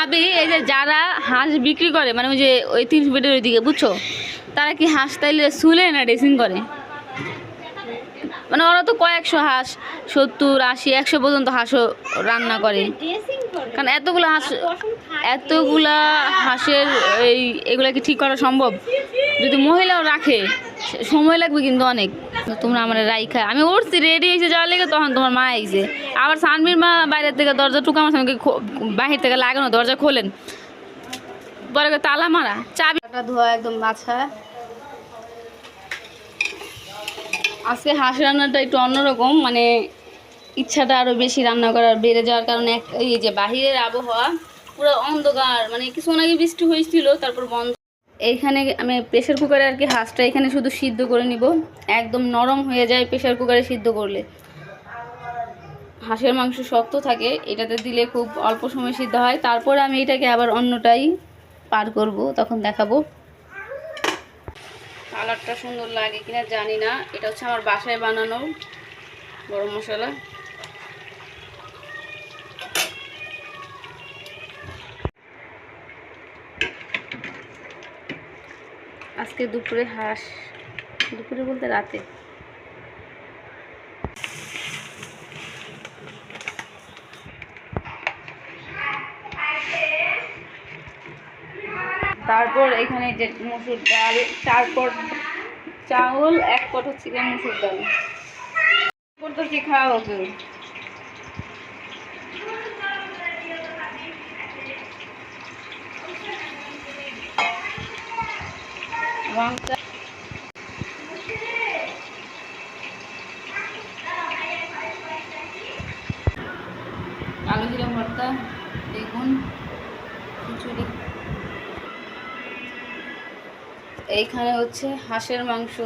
ভাবি এই যে যারা হাঁস বিক্রি করে মানে ওই যে ওই 30 ফিটের ওইদিকে বুঝছো, তারা কি হাঁস তাইলে শুলে না ড্রেসিং করে? মানে ওরা তো কয়েকশো হাঁস 70 80 100 পর্যন্ত হাঁসও রান্না করে, কারণ এতগুলা হাঁসের এগুলা কি ঠিক করা সম্ভব? যদি মহিলাও রাখে সময় লাগবে কিন্তু অনেক। তোমরা আমার রাইখা আমি উঠছি রেডি হয়েছে যাওয়ার লেগে, তখন তোমার মা আইছে। আবার সানবির মা বাইরের থেকে দরজা টুকা আমার সঙ্গে বাহির থেকে লাগানো দরজা খোলেন, পরে তালা মারা চাবিটা ধোয়া একদম বাছা। আজকে হাঁস রান্নাটা একটু অন্যরকম, মানে ইচ্ছাটা আরও বেশি রান্না করার বেড়ে যাওয়ার কারণে এই যে বাহিরের আবহাওয়া পুরো অন্ধকার, মানে কিছুক্ষণ আগে বৃষ্টি হয়েছিল তারপর বন্ধ। এইখানে আমি প্রেশার কুকারে আর কি হাঁসটা এখানে শুধু সিদ্ধ করে নিব, একদম নরম হয়ে যায় প্রেশার কুকারে সিদ্ধ করলে। হাঁসের মাংস শক্ত থাকে, এটাতে দিলে খুব অল্প সময় সিদ্ধ হয়। তারপরে আমি এটাকে আবার অন্যটাই পার করব, তখন দেখাবো। কালারটা সুন্দর লাগে কিনা জানি না, এটা হচ্ছে আমার বাসায় বানানো গরম মশলা। আজকে দুপুরে হাঁস, দুপুরে বলতে রাতে। তারপর এখানে যে মসুর ডাল 4 পট চাউল, 1 পট হচ্ছে মসুর ডাল করতেছি, খাওয়া ওকে। আলু জিরা ভর্তা, বেগুন, খিচুড়ি। এইখানে হচ্ছে হাঁসের মাংস,